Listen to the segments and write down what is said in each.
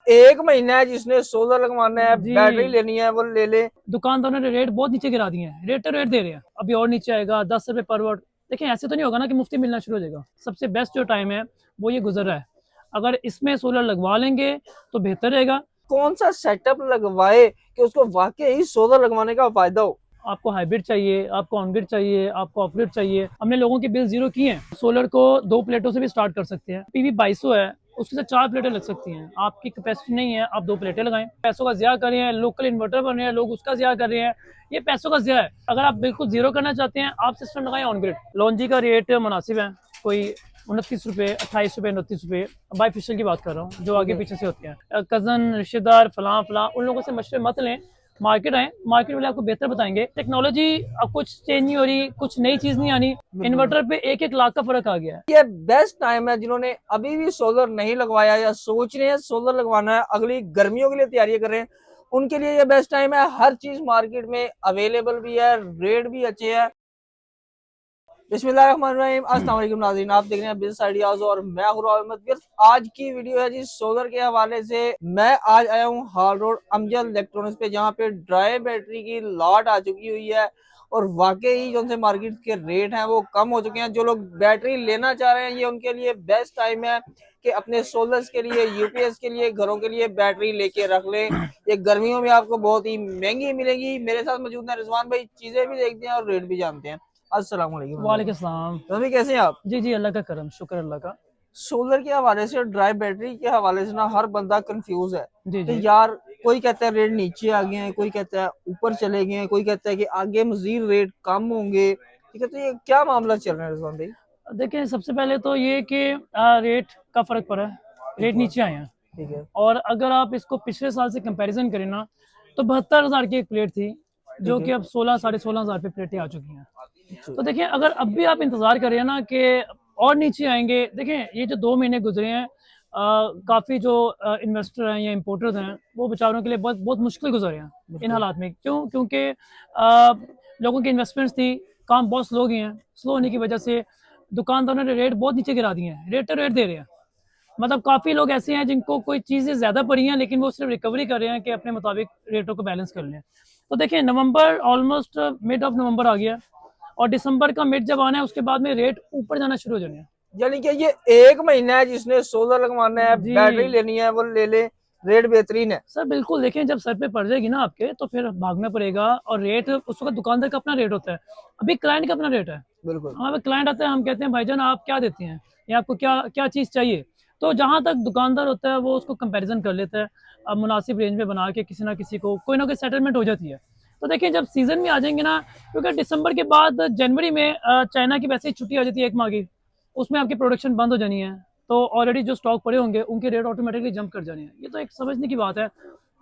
एक महीना है जिसने सोलर लगवाना है, बैटरी लेनी है, वो ले ले। दुकानदारों ने रेट बहुत नीचे गिरा दिए हैं, रेट तो रेट दे रहे हैं, अभी और नीचे आएगा 10 रुपए पर वोट। देखिए ऐसे तो नहीं होगा ना कि मुफ्ती मिलना शुरू हो जाएगा। सबसे बेस्ट जो टाइम है वो ये गुजर रहा है, अगर इसमें सोलर लगवा लेंगे तो बेहतर रहेगा। कौन सा सेटअप लगवाए कि उसको वाकई ही सोलर लगवाने का फायदा हो। आपको हाइब्रिड चाहिए, आपको ऑन ग्रिड चाहिए, आपको ऑफ ग्रिड चाहिए, हमने लोगों के बिल जीरो किए हैं। सोलर को 2 प्लेटों से भी स्टार्ट कर सकते हैं। पीवी 2200 है, उसके साथ 4 प्लेटें लग सकती हैं। आपकी कैपेसिटी नहीं है, आप 2 प्लेटें लगाएं। पैसों का ज़िया कर रहे हैं, लोकल इन्वर्टर बन रहे हैं लोग, उसका ज़िया कर रहे हैं, ये पैसों का ज़िया है। अगर आप बिल्कुल जीरो करना चाहते हैं, आप सिस्टम लगाएं ऑन ग्रिड। लॉन्जी का रेट मुनासिब है, कोई 29 रुपये, 28 रुपये, 29 रुपये। बाईफिशियल की बात कर रहा हूँ, जो आगे पीछे से होते हैं, कज़न रिश्तेदार फलां फलां, उन लोगों से मशवरे मत लें। मार्केट आए, मार्केट वाले आपको बेहतर बताएंगे। टेक्नोलॉजी अब कुछ चेंज नहीं हो रही, कुछ नई चीज नहीं आनी। इन्वर्टर पे 1-1 लाख का फर्क आ गया है। ये बेस्ट टाइम है जिन्होंने अभी भी सोलर नहीं लगवाया या सोच रहे हैं सोलर लगवाना है, अगली गर्मियों के लिए तैयारी कर रहे हैं, उनके लिए ये बेस्ट टाइम है। हर चीज मार्केट में अवेलेबल भी है, रेट भी अच्छे हैं। बिस्मिल्लाहिर्रहमानिर्रहीम, अस्सलाम वालेकुम नाज़रीन, आप देख रहे हैं बिजनेस आइडियाज और मैं हूं अहमद। आज की वीडियो है जी सोलर के हवाले से। मैं आज आया हूं हाल रोड अमजद इलेक्ट्रॉनिक्स पे, जहां पे ड्राई बैटरी की लॉट आ चुकी हुई है और वाकई जो से मार्केट के रेट हैं वो कम हो चुके हैं। जो लोग बैटरी लेना चाह रहे हैं ये उनके लिए बेस्ट टाइम है कि अपने सोलर्स के लिए, यूपीएस के लिए, घरों के लिए बैटरी लेके रख ले। ये गर्मियों में आपको बहुत ही महंगी मिलेगी। मेरे साथ मौजूद है रिजवान भाई, चीजें भी देखते हैं और रेट भी जानते हैं। अस्सलाम वालेकुम। वालेकुम सलाम। रवि, कैसे हैं आप? जी जी, अल्लाह का करम, शुक्र अल्लाह का। सोलर के हवाले से और ड्राई बैटरी के हवाले से ना हर बंदा कंफ्यूज है जी कि जी, यार, कोई कहता है रेट नीचे आ गए हैं, कोई कहता है ऊपर चले गए हैं, कोई कहता है कि आगे मजीद रेट कम होंगे। ठीक है, तो ये क्या मामला चल रहा है रिजवान भाई? देखिए सबसे पहले तो ये कि रेट का फर्क पड़ा है, ठीक रेट है। नीचे आए हैं। ठीक है। और अगर आप इसको पिछले साल से कंपैरिजन करें ना, तो 72,000 की एक प्लेट थी, जो ठीक है। कि अब 16-16,500 पे प्लेटें आ चुकी हैं। ठीक। तो देखिए अगर अब भी आप इंतजार कर रहे हैं ना कि और नीचे आएंगे, देखें ये जो 2 महीने गुजरे हैं, काफ़ी जो इन्वेस्टर हैं या इम्पोर्टर्स हैं, वो बेचारों के लिए बहुत बहुत मुश्किल गुजरे हैं इन बिल्कुल। हालात में। क्यों? क्योंकि लोगों की इन्वेस्टमेंट्स थी, काम बहुत स्लो गए हैं। स्लो होने की वजह से दुकानदारों ने रेट बहुत नीचे गिरा दिए हैं, रेट तो रेट दे रहे हैं। मतलब काफ़ी लोग ऐसे हैं जिनको कोई चीज़ें ज़्यादा पड़ी हैं, लेकिन वो सिर्फ रिकवरी कर रहे हैं कि अपने मुताबिक रेटों को बैलेंस कर लें। तो देखिए नवंबर ऑलमोस्ट मिड ऑफ नवंबर आ गया, और दिसंबर का मिड जब आना है उसके बाद में रेट ऊपर जाना शुरू हो जाने हैं। यानी कि ये एक महीना है जिसने सोलर लगवाना है, जी बैटरी लेनी है, वो ले ले। रेट बेहतरीन है। सर बिल्कुल, देखें जब सर पे पड़ जाएगी ना आपके, तो फिर भागना पड़ेगा। और रेट उस वक्त दुकानदार का अपना रेट होता है, अभी क्लाइंट का अपना रेट है। बिल्कुल। हमारे क्लाइंट आता है, हम कहते हैं भाईजान आप क्या देते हैं, या आपको क्या क्या चीज़ चाहिए। तो जहाँ तक दुकानदार होता है वो उसको कंपैरिजन कर लेता है, अब मुनासिब रेंज में बना के किसी ना किसी को कोई ना कोई सेटलमेंट हो जाती है। तो देखिए जब सीज़न में आ जाएंगे ना, क्योंकि दिसंबर के बाद जनवरी में चाइना की वैसे ही छुट्टी आ जाती है 1 माह की, उसमें आपकी प्रोडक्शन बंद हो जानी है। तो ऑलरेडी जो स्टॉक पड़े होंगे उनके रेट ऑटोमेटिकली जंप कर जाने हैं। ये तो एक समझने की बात है।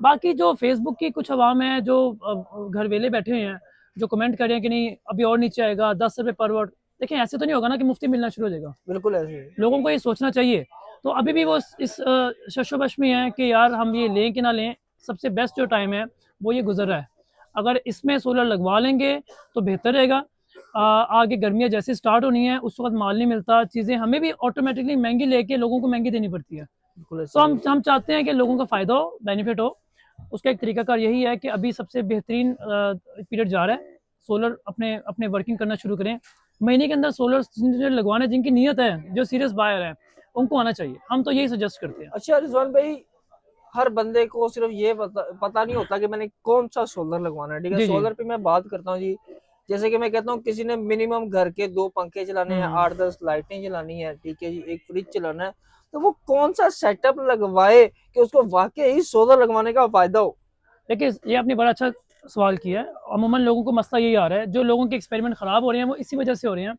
बाकी जो फेसबुक की कुछ अवाम है जो घर वेले बैठे हुए हैं, जो कमेंट कर रहे हैं कि नहीं अभी और नीचे आएगा 10 रुपये पर वोट, देखिए ऐसे तो नहीं होगा ना कि मुफ्ती मिलना शुरू हो जाएगा। बिल्कुल ऐसे ही। लोगों को ये सोचना चाहिए। तो अभी भी वो इस शशोबश में है कि यार हम ये लें कि ना लें। सबसे बेस्ट जो टाइम है वो ये गुजर रहा है, अगर इसमें सोलर लगवा लेंगे तो बेहतर रहेगा। आगे गर्मियाँ जैसे स्टार्ट होनी है उस वक्त माल नहीं मिलता, चीज़ें हमें भी ऑटोमेटिकली महंगी लेके लोगों को महंगी देनी पड़ती है। बिल्कुल तो ऐसे ही। हम चाहते हैं कि लोगों का फ़ायदा हो, बेनिफिट हो। उसका एक तरीकाकार यही है कि अभी सबसे बेहतरीन पीरियड जा रहा है, सोलर अपने अपने वर्किंग करना शुरू करें। महीने के अंदर सोलर जो लगवाना, जिनकी नीयत है, जो सीरियस बायर है, उनको आना चाहिए। हम तो यही सजेस्ट करते हैं। अच्छा रिजवान भाई, हर बंदे को सिर्फ ये पता नहीं होता कि मैंने कौन सा सोलर लगवाना है। ठीक है, जी जी। सोलर पे मैं बात करता हूँ जी। जैसे कि मैं कहता हूँ किसी ने मिनिमम घर के 2 पंखे चलाने हैं, हम्म 8-10 लाइटें चलानी है, ठीक है जी, एक फ्रिज चलाना है, तो वो कौन सा सेटअप लगवाए कि उसको वाकई ही सोलर लगवाने का फायदा हो। देखिए ये आपने बड़ा अच्छा सवाल किया है। अमूमन लोगों को मसला यही आ रहा है, जो लोगों के एक्सपेरिमेंट ख़राब हो रहे हैं वो इसी वजह से हो रहे हैं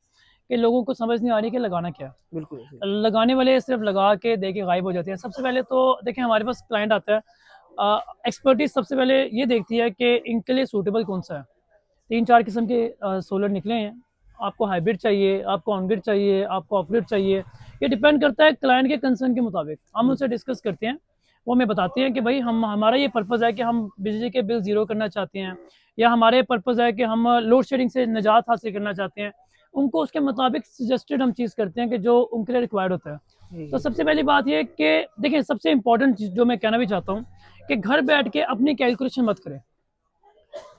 कि लोगों को समझ नहीं आ रही कि लगाना क्या है। बिल्कुल ऐसे। लगाने वाले सिर्फ लगा के दे के गायब हो जाते हैं। सबसे पहले तो देखें हमारे पास क्लाइंट आता है, एक्सपर्टीज सबसे पहले ये देखती है कि इनके लिए सूटेबल कौन सा है। 3-4 किस्म के सोलर निकले हैं। आपको हाइब्रिड चाहिए, आपको ऑन ग्रिड चाहिए, आपको ऑफ ग्रिड चाहिए, ये डिपेंड करता है क्लाइंट के कंसर्न के मुताबिक। हम उनसे डिस्कस करते हैं, वो हमें बताते हैं कि भाई हम हमारा ये पर्पज़ है कि हम बिजली के बिल ज़ीरो करना चाहते हैं, या हमारे पर्पज़ है कि हम लोड शेडिंग से निजात हासिल करना चाहते हैं। उनको उसके मुताबिक सजेस्टेड हम चीज़ करते हैं कि जो उनके लिए रिक्वायर्ड होता है। तो सबसे पहली बात ये कि देखिए, सबसे इम्पोर्टेंट चीज जो मैं कहना भी चाहता हूँ कि घर बैठ के अपनी कैलकुलेशन मत करें।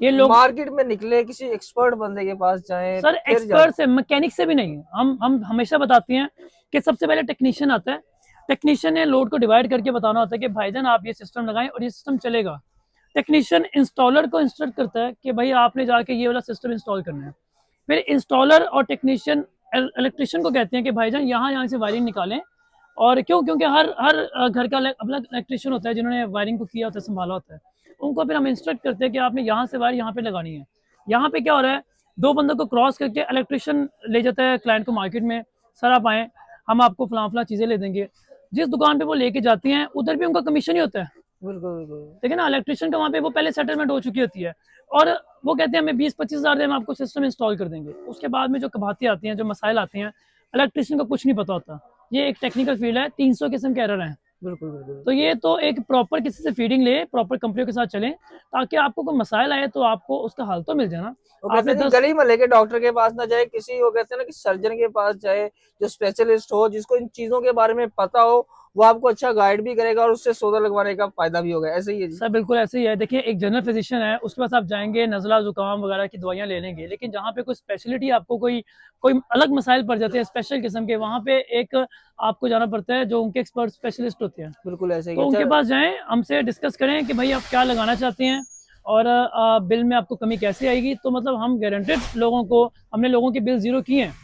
ये लोग मार्केट में निकले, किसी एक्सपर्ट बंदे के पास जाएं सर फिर एक्सपर्ट से, मैकेनिक से भी नहीं। हम हमेशा बताते हैं कि सबसे पहले टेक्नीशियन आता है। टेक्नीशियन ने लोड को डिवाइड करके बताना होता है कि भाईजान आप ये सिस्टम लगाएं और ये सिस्टम चलेगा। टेक्नीशियन इंस्टॉलर को इंस्ट्रक्ट करता है कि भाई आपने जाके ये वाला सिस्टम इंस्टॉल करना है। फिर इंस्टॉलर और टेक्नीशियन इलेक्ट्रिशियन को कहते हैं कि भाईजान यहाँ से वायरिंग निकालें। और क्यों? क्योंकि हर हर घर का अपना इलेक्ट्रिशियन होता है जिन्होंने वायरिंग को किया होता है, संभाला होता है। उनको फिर हम इंस्ट्रक्ट करते हैं कि आपने यहाँ से वायर यहाँ पे लगानी है। यहाँ पे क्या हो रहा है, दो बंदों को क्रॉस करके इलेक्ट्रिशियन ले जाता है क्लाइंट को मार्केट में, सर आप आए, हम आपको फलां चीज़ें ले देंगे। जिस दुकान पे वो लेके जाती हैं उधर भी उनका कमीशन ही होता है। बिल्कुल बिल्कुल। ठीक है ना, इलेक्ट्रिशियन का वहाँ पे वो पहले सेटलमेंट हो चुकी होती है और वो कहते हैं हमें 20-25 हज़ार में आपको सिस्टम इंस्टॉल कर देंगे। उसके बाद में जो कबाती आती हैं, जो मसाइल आते हैं, इलेक्ट्रिशियन को कुछ नहीं पता होता। ये एक टेक्निकल फील्ड है, 300 किस्म के एरर हैं। बिल्कुल बिल्कुल। तो ये तो एक प्रॉपर किसी से फीडिंग ले, प्रॉपर कंपनियों के साथ चलें, ताकि आपको कोई मसाइल आए तो आपको उसका हल तो मिल जाए ना। वो कहते हैं गली मोहल्ले के डॉक्टर के पास ना जाए, किसी वो कहते हैं ना कि सर्जन के पास जाए जो स्पेशलिस्ट हो, जिसको इन चीजों के बारे में पता हो, वो आपको अच्छा गाइड भी करेगा और उससे सोलर लगवाने का फायदा भी होगा। ऐसे ही है जी। सर बिल्कुल ऐसे ही है। देखिए, एक जनरल फिजिशियन है, उसके पास आप जाएंगे, नज़ला जुकाम वगैरह की दवाइयाँ ले लेंगे, लेकिन जहाँ पे कोई स्पेशलिटी आपको कोई कोई अलग मसाइल पड़ जाते हैं स्पेशल किस्म के, वहाँ पे एक आपको जाना पड़ता है जो उनके एक्सपर्ट स्पेशलिस्ट होते हैं। बिल्कुल ऐसे ही तो है। उनके पास जाएं, हमसे डिस्कस करें कि भाई आप क्या लगाना चाहते हैं और बिल में आपको कमी कैसे आएगी। तो मतलब हम गारंटेड लोगों को, हमने लोगों के बिल जीरो किए हैं।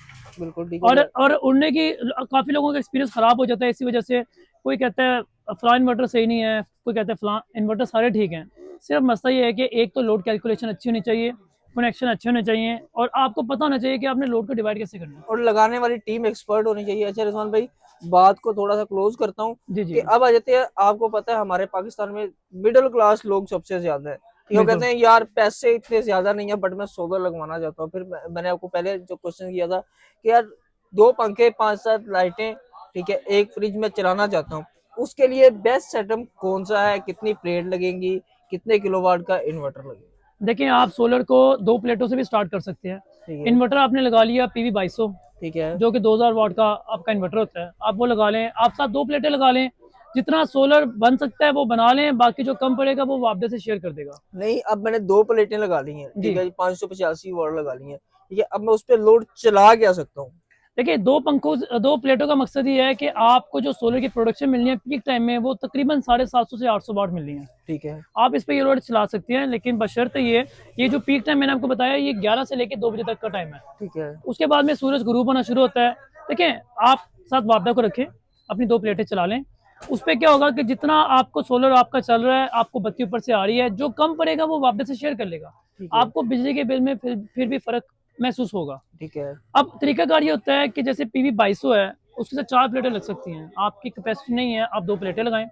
बिल्कुल ठीक और है। उड़ने की काफ़ी लोगों का एक्सपीरियंस ख़राब हो जाता है इसी वजह से। कोई कहता है फलां इन्वर्टर सही नहीं है, कोई कहता है फलां इन्वर्टर सारे ठीक हैं। सिर्फ मसला ये है कि एक तो लोड कैलकुलेशन अच्छी होनी चाहिए, कनेक्शन अच्छे होने चाहिए और आपको पता होना चाहिए कि आपने लोड को डिवाइड कैसे करना है। और लगाने वाली टीम एक्सपर्ट होनी चाहिए। अच्छा रिजवान भाई, बात को थोड़ा सा क्लोज करता हूँ जी जी कि अब आ जाते हैं, आपको पता है हमारे पाकिस्तान में मिडिल क्लास लोग सबसे ज्यादा है। ये वो बिल्कुल कहते हैं यार पैसे इतने ज्यादा नहीं है बट मैं सोलर लगवाना चाहता हूँ। फिर मैंने आपको पहले जो क्वेश्चन किया था कि यार 2 पंखे 5-7 लाइटें, ठीक है, एक फ्रिज में चलाना चाहता हूँ, उसके लिए बेस्ट सेटअप कौन सा है, कितनी प्लेट लगेंगी, कितने किलोवाट का इन्वर्टर लगेगा? देखिए, आप सोलर को 2 प्लेटों से भी स्टार्ट कर सकते हैं। ठीक है। इन्वर्टर आपने लगा लिया PV 2200, ठीक है। जो कि 2000 वाट का आपका इन्वर्टर होता है, आप वो लगा लें। आप साथ 2 प्लेटें लगा लें, जितना सोलर बन सकता है वो बना लें, बाकी जो कम पड़ेगा वो आपदे से शेयर कर देगा। नहीं, अब मैंने 2 प्लेटें लगा ली हैं, ठीक जी है, 585 वाट लगा ली हैं, ठीक है, अब मैं उस पर लोड चला क्या सकता हूँ? देखिए, 2 प्लेटों का मकसद ये है कि आपको जो सोलर की प्रोडक्शन मिलनी है पीक टाइम में, वो तकरीबन 750 से 800 वाट मिलनी है। ठीक है। आप इस पे ये लोड चला सकते हैं, लेकिन बशर्ते ये जो पीक टाइम मैंने आपको बताया, ये 11 से लेकर 2 बजे तक का टाइम है। ठीक है। उसके बाद में सूरज गुरूब होना शुरू होता है। देखें, आप साथ वापदा को रखें, अपनी 2 प्लेटें चला लें। उस पर क्या होगा कि जितना आपको सोलर आपका चल रहा है, आपको बत्ती ऊपर से आ रही है, जो कम पड़ेगा वो वापदा से शेयर कर लेगा। ठीक है। आपको बिजली के बिल में फिर भी फर्क महसूस होगा। ठीक है। अब तरीकाकार ये होता है कि जैसे PV 2200 है, उसके साथ 4 प्लेटें लग सकती हैं। आपकी कैपेसिटी नहीं है, आप 2 प्लेटें लगाएं,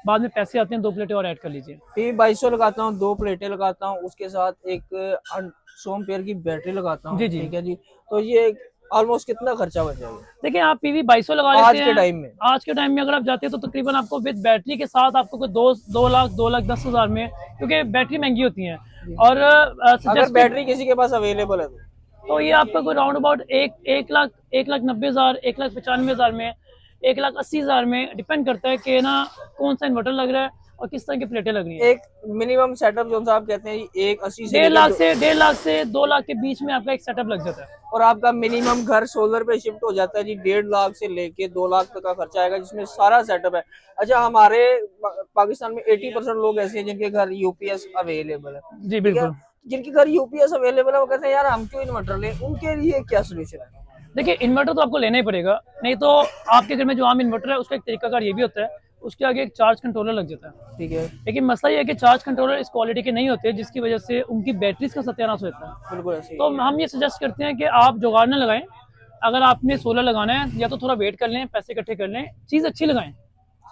बाद में पैसे आते हैं 2 प्लेटें और ऐड कर लीजिए। P2200 लगाता हूँ, 2 प्लेटें लगाता हूँ, उसके साथ एक 100 एम्पीयर की बैटरी लगाता हूँ। जी जी। ठीक है जी। तो ये ऑलमोस्ट कितना खर्चा बन जाएगा देखिए, आप PV 2200 लगा आज लेते के हैं। टाइम में? आज के टाइम में अगर आप जाते हैं तो तकरीबन आपको विद बैटरी के साथ आपको कोई 2 लाख 10 हज़ार में, क्योंकि बैटरी महंगी होती है। और अगर बैटरी किसी के पास अवेलेबल है तो ये आपका कोई राउंड अबाउट 1,90,000, 1,95,000 में, 1,80,000 में डिपेंड करता है कि ना कौन सा इन्वर्टर लग रहा है और किस तरह की प्लेटें लग रही हैं। एक मिनिमम सेटअप जो आप कहते हैं 180 से 1.5 से 2 लाख के बीच में आपका एक सेटअप लग जाता है। और आपका मिनिमम घर सोलर पे शिफ्ट हो जाता है जी 1.5 लाख से लेके 2 लाख तक का खर्चा आएगा, जिसमें सारा सेटअप है। अच्छा, हमारे पाकिस्तान में 80% लोग ऐसे हैं जिनके घर यूपीएस अवेलेबल है। जी बिल्कुल। जिनके घर यूपीएस अवेलेबल है वो कहते हैं यार हम क्यों इन्वर्टर लें, उनके लिए क्या सोल्यूशन है? देखिए, इन्वर्टर तो आपको लेना ही पड़ेगा, नहीं तो आपके घर में जो आम इन्वर्टर है उसका एक तरीकाकार ये भी होता है, उसके आगे एक चार्ज कंट्रोलर लग जाता है। ठीक है। लेकिन मसला ये है कि चार्ज कंट्रोलर इस क्वालिटी के नहीं होते, जिसकी वजह से उनकी बैटरीज का सत्यानाश होता है। बिल्कुल ऐसे ही। तो हम ये सजेस्ट करते हैं कि आप जुगाड़ न लगाएं। अगर आपने सोलर लगाना है, या तो थोड़ा वेट कर लें, पैसे इकट्ठे कर लें, चीज़ अच्छी लगाएं।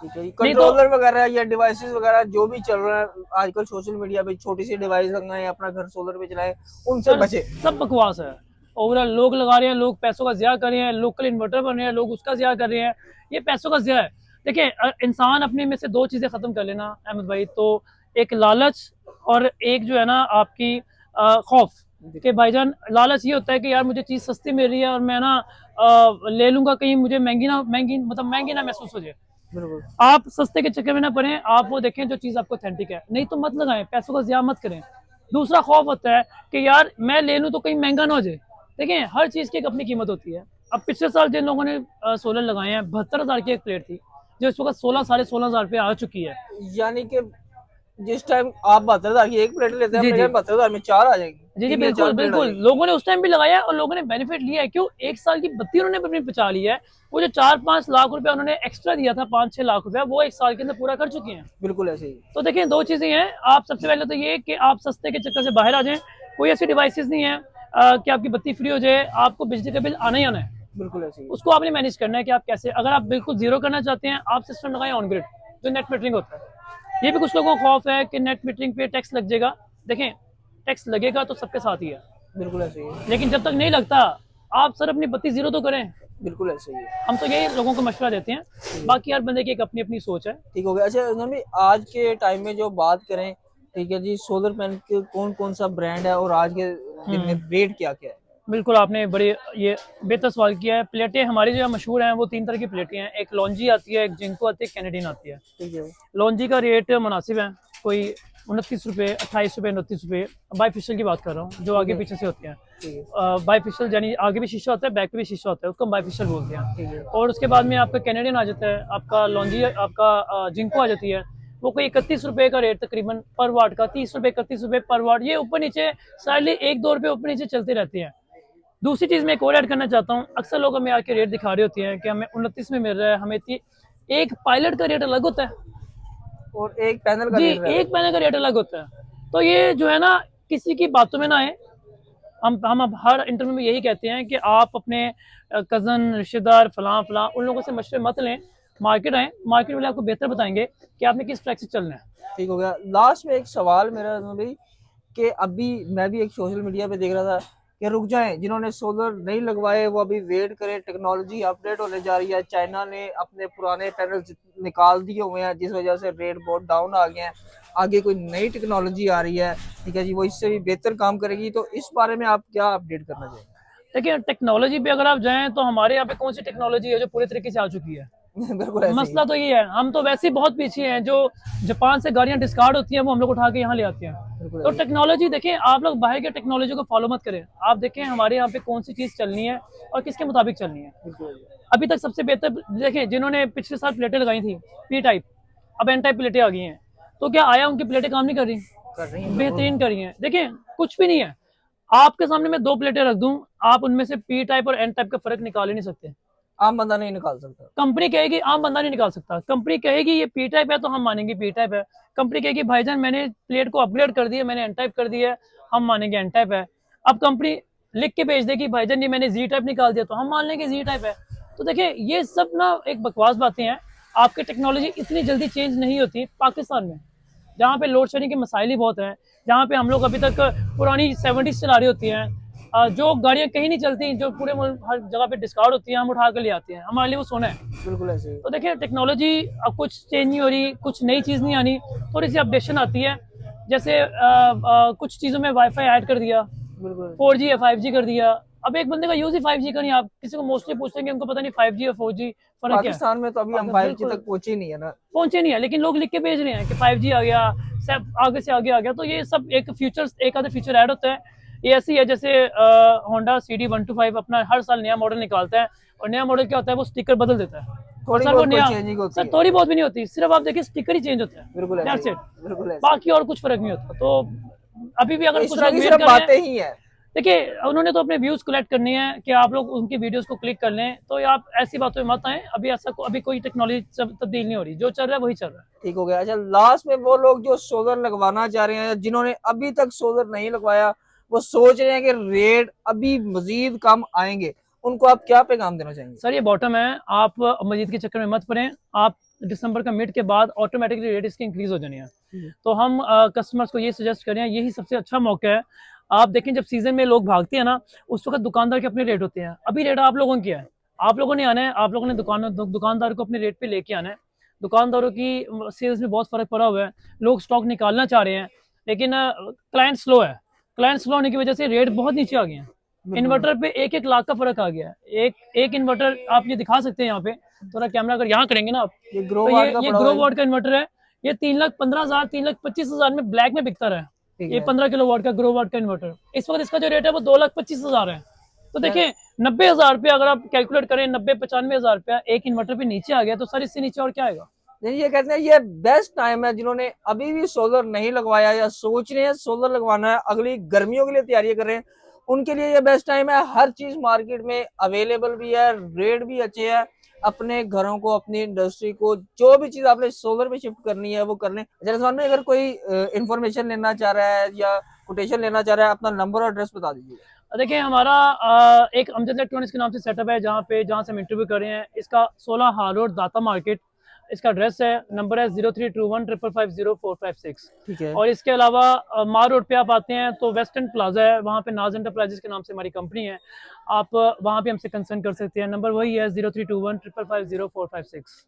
ठीक है। कंट्रोलर वगैरह या डिवाइसेस वगैरह जो भी चल रहा है आजकल सोशल मीडिया पे, छोटी सी डिवाइस लगाएं, अपना घर सोलर पे चलाएं, उनसे बचे। सब बकवास है। ओवरऑल लोग लगा रहे हैं, लोग पैसों का ज़िया कर रहे हैं, लोकल इन्वर्टर बन रहे हैं, लोग उसका ज़िया कर रहे हैं, ये पैसों का ज़िया है। देखिए, इंसान अपने में से 2 चीज़ें ख़त्म कर लेना अहमद भाई, तो एक लालच और एक जो है ना आपकी खौफ। कि भाईजान लालच ये होता है कि यार मुझे चीज़ सस्ती मिल रही है और मैं ना ले लूंगा, कहीं मुझे महंगी ना महसूस हो जाए। बिल्कुल आप सस्ते के चक्कर में ना पड़े, आप वो देखें जो चीज़ आपको ऑथेंटिक है, नहीं तो मत लगाएं, पैसों का ज़िया मत करें। दूसरा खौफ होता है कि यार मैं ले लूँ तो कहीं महंगा ना हो जाए। देखें, हर चीज़ की एक अपनी कीमत होती है। अब पिछले साल जिन लोगों ने सोलर लगाए हैं, 72,000 की एक प्लेट थी, जो इस वक्त 16-16,500 रुपये आ चुकी है। यानी कि जिस टाइम आप 72,000 की एक प्लेट लेते हैं, जी अपने जी घर 72,000 में 4 आ जाएगी, जी जी, 3 या बिल्कुल 4 प्लेट आ बिल्कुल, जाएगी। लोगों ने उस टाइम भी लगाया और लोगों ने बेनिफिट लिया है। क्यों? एक साल की बत्ती उन्होंने अपनी बचा ली है। वो जो 4-5 लाख रुपया उन्होंने एक्स्ट्रा दिया था, 5-6 लाख रुपया, वो एक साल के अंदर पूरा कर चुके हैं। बिल्कुल ऐसे ही। तो देखिए, दो चीज़ें हैं। आप सबसे पहले तो ये कि आप सस्ते के चक्कर से बाहर आ जाएं। कोई ऐसी डिवाइसेस नहीं है कि आपकी बत्ती फ्री हो जाए, आपको बिजली का बिल आना ही आना है। बिल्कुल ऐसे ही। उसको आपने मैनेज करना है कि आप कैसे, अगर आप बिल्कुल जीरो करना चाहते हैं, आप सिस्टम लगाएं ऑन ग्रिड, जो नेट मीटरिंग होता है। ये भी कुछ लोगों को खौफ है कि नेट मीटरिंग पे टैक्स लग जाएगा। देखें, टैक्स लगेगा तो सबके साथ ही है, बिल्कुल ऐसे ही है। लेकिन जब तक नहीं लगता, आप सर अपनी बत्ती जीरो तो करें। बिल्कुल ऐसे ही है। हम तो यही लोगों को मशवरा देते हैं। बाकी हर बंदे की एक अपनी अपनी सोच है। ठीक हो गया। अच्छा नमी, आज के टाइम में जो बात करें, ठीक है जी, सोलर पैनल के कौन कौन सा ब्रांड है और आज के दिन में रेट क्या क्या है? बिल्कुल, आपने बड़ी ये बेहतर सवाल किया है। प्लेटें हमारी जो मशहूर हैं वो 3 तरह की प्लेटें हैं। एक लॉन्जी आती है, एक जिंको आती है, कैनेडियन आती है। ठीक है। लॉन्जी का रेट मुनासिब है, कोई 29 रुपये, 28 रुपये, 29 रुपये। बाईफिशियल की बात कर रहा हूँ, जो आगे पीछे से होते हैं। ठीक है। बाईफिशियल यानी आगे भी शीशा होता है, बैक पे भी शीशा होता है, उसको हम बाईफिशियल बोलते हैं। ठीक है। और उसके बाद में आपका कैनेडियन आ जाता है, आपका लॉन्जी, आपका जिंको आ जाती है। वो कोई 31 रुपये का रेट तकरीबन पर वाट का, 30 रुपये 31 रुपये पर वाट। ये ऊपर नीचे साइडली 1-2 रुपये ऊपर नीचे चलते रहते हैं। दूसरी चीज़ मैं एक और ऐड करना चाहता हूँ। अक्सर लोग हमें आके रेट दिखा रहे होते हैं कि हमें 29 में मिल रहा है, हमें एक पायलट का रेट अलग होता है और एक पैनल का जी, रेट एक पैनल का रेट अलग होता है। तो ये जो है ना, किसी की बातों में ना आए। हम अब हर इंटरव्यू में यही कहते हैं कि आप अपने कज़न, रिश्तेदार, फलां फलां उन लोगों से मशवरे मत लें। मार्केट आएँ, मार्केट वाले आपको बेहतर बताएंगे कि आपने किस ट्रैक से चलना है। ठीक हो गया। लास्ट में एक सवाल मेरा भाई, कि अभी मैं भी एक सोशल मीडिया पे देख रहा था कि रुक जाएं, जिन्होंने सोलर नहीं लगवाए वो अभी वेट करें, टेक्नोलॉजी अपडेट होने जा रही है। चाइना ने अपने पुराने पैनल निकाल दिए हुए हैं, जिस वजह से रेट बहुत डाउन आ गए हैं। आगे कोई नई टेक्नोलॉजी आ रही है, ठीक है जी, वो इससे भी बेहतर काम करेगी। तो इस बारे में आप क्या अपडेट करना चाहेंगे? देखिए, टेक्नोलॉजी पे अगर आप जाएं तो हमारे यहाँ पे कौन सी टेक्नोलॉजी है जो पूरे तरीके से आ चुकी है? बिल्कुल ऐसे ही। मसला तो ये है, हम तो वैसे ही बहुत पीछे हैं। जो जापान से गाड़ियां डिस्कार्ड होती हैं वो हम लोग उठा के यहाँ ले आते हैं। बिल्कुल तो ऐसे ही। टेक्नोलॉजी देखें, आप लोग बाहर के टेक्नोलॉजी को फॉलो मत करें। आप देखें हमारे यहाँ पे कौन सी चीज़ चलनी है और किसके मुताबिक चलनी है। बिल्कुल अभी तक सबसे बेहतर देखें, जिन्होंने पिछले साल प्लेटें लगाई थी पी टाइप, अब एन टाइप प्लेटें आ गई हैं, तो क्या आया उनकी प्लेटें काम नहीं कर रही? कर रही हैं। बेहतरीन कर रही हैं। देखें, कुछ भी नहीं है। आपके सामने मैं 2 प्लेटें रख दूं, आप उनमें से पी टाइप और एन टाइप का फर्क निकाल ही नहीं सकते। आम बंदा नहीं निकाल सकता। कंपनी कहेगी, आम बंदा नहीं निकाल सकता। कंपनी कहेगी ये पी टाइप है तो हम मानेंगे पी टाइप है। कंपनी कहेगी भाईजान मैंने प्लेट को अपग्रेड कर दिया, मैंने एन टाइप कर दिया है, हम मानेंगे एन टाइप है। अब कंपनी लिख के भेज देगी भाईजान ये मैंने जी टाइप निकाल दिया, तो हम मान लेंगे जी टाइप है। तो देखिए, ये सब ना एक बकवास बातें हैं। आपकी टेक्नोलॉजी इतनी जल्दी चेंज नहीं होती। पाकिस्तान में जहाँ पे लोड शेडिंग के मसाइल ही बहुत हैं, जहाँ पे हम लोग अभी तक पुरानी 70s चला रही होती हैं, जो गाड़ियाँ कहीं नहीं चलती, जो पूरे मुल्क हर जगह पे डिस्कार्ड होती हैं, हम उठा कर ले आते हैं, हमारे लिए वो सोना है। बिल्कुल ऐसे ही। तो देखिए, टेक्नोलॉजी अब कुछ चेंज नहीं हो रही, कुछ नई चीज़ नहीं आनी, थोड़ी सी अपडेशन आती है। जैसे कुछ चीज़ों में वाईफाई ऐड कर दिया, बिल्कुल 4G या 5G कर दिया। अब एक बंदे का यूज़ ही 5G का नहीं। आप किसी को मोस्टली पूछेंगे, उनको पता नहीं 5G और 4G फर्क क्या है। पाकिस्तान में तो अभी हम 5G तक पहुंचे ही नहीं है ना। पहुंचे नहीं है, लेकिन लोग लिख के भेज रहे हैं कि 5G आ गया, सब आगे से आगे आ गया। तो ये सब एक फीचर्स, एक आधा फीचर ऐड होता है। ये ऐसी है जैसे होंडा CD125 अपना हर साल नया मॉडल निकालता है, और नया मॉडल क्या होता है, वो स्टिकर बदल देता है। थोड़ी सर वो बहुत नया, चेंजिंग होती सर है। थोड़ी बहुत भी नहीं होती, सिर्फ आप देखिए स्टिकर ही चेंज होता है। बिल्कुल ऐसे That's ही। it। बिल्कुल ऐसे। बाकी और कुछ फर्क नहीं होता। तो अभी भी तो अगर इस कुछ तरह लोग की वेट सिर्फ कर रहे बातें हैं, ही हैं। देखिए उन्होंने तो अपने व्यूज कलेक्ट करने हैं कि आप लोग उनकी वीडियोस को क्लिक कर लें। तो आप ऐसी बातों में मत आए। अभी ऐसा अभी कोई टेक्नोलॉजी तब्दील नहीं हो रही, जो चल रहा है वही चल रहा है। ठीक हो गया। अच्छा लास्ट में वो लोग जो सोलर लगवाना चाह रहे हैं, जिन्होंने अभी तक सोलर नहीं लगवाया, वो सोच रहे हैं कि रेट अभी मजीद कम आएंगे, उनको आप क्या पैगाम देना चाहेंगे? सर ये बॉटम है, आप मजीद के चक्कर में मत पड़ें। आप दिसंबर का मिड के बाद ऑटोमेटिकली रेट इसकी इंक्रीज हो जानी है। तो हम कस्टमर्स को ये सजेस्ट करें, यही सबसे अच्छा मौका है। आप देखें, जब सीजन में लोग भागते हैं ना, उस वक्त दुकानदार के अपने रेट होते हैं। अभी रेट आप लोगों की है, आप लोगों ने आना है, आप लोगों ने दुकानदार को अपने रेट पे लेके आना है। दुकानदारों की सेल्स में बहुत फर्क पड़ा हुआ है, लोग स्टॉक निकालना चाह रहे हैं, लेकिन क्लाइंट स्लो है। क्लाइंट स्लो होने की वजह से रेट बहुत नीचे आ गए हैं। इन्वर्टर पे 1-1 लाख का फर्क आ गया है। एक इन्वर्टर आप ये दिखा सकते हैं यहाँ पे, थोड़ा कैमरा अगर यहाँ करेंगे ना आप, ये ग्रो तो वाट का ये पड़ा ग्रो हुआ वाट का इन्वर्टर है। ये 3,15,000 3,25,000 में ब्लैक में बिकता रहा है। ठीक ये है। 15 किलो वाट का ग्रो वाट का इन्वर्टर, इस वक्त इसका जो रेट है वो 2,25,000 है। तो देखिए 90,000 रुपया अगर आप कैलकुलेट करें, 90-95,000 रुपया एक इन्वर्टर पे नीचे आ गया, तो सर इससे नीचे और क्या आएगा। नहीं, ये कहते हैं ये बेस्ट टाइम है जिन्होंने अभी भी सोलर नहीं लगवाया या सोच रहे हैं सोलर लगवाना है, अगली गर्मियों के लिए तैयारी कर रहे हैं, उनके लिए ये बेस्ट टाइम है। हर चीज मार्केट में अवेलेबल भी है, रेट भी अच्छे है। अपने घरों को, अपनी इंडस्ट्री को, जो भी चीज आपने सोलर पे शिफ्ट करनी है वो कर लें। जैसे में अगर कोई इंफॉर्मेशन लेना चाह रहा है या कोटेशन लेना चाह रहा है, अपना नंबर और एड्रेस बता दीजिए। देखिए हमारा एक अमजद इलेक्ट्रॉनिक्स के नाम से सेटअप है, जहाँ से हम इंटरव्यू कर रहे हैं। इसका 16 हाल रोड दाता मार्केट इसका एड्रेस है। नंबर है 0321550556। ठीक है। और इसके अलावा मार रोड पे आप आते हैं तो वेस्टर्न प्लाजा है, वहाँ पे नाज एंटरप्राइजेस के नाम से हमारी कंपनी है। आप वहाँ पे हमसे कंसर्न कर सकते हैं। नंबर वही है 0321550556।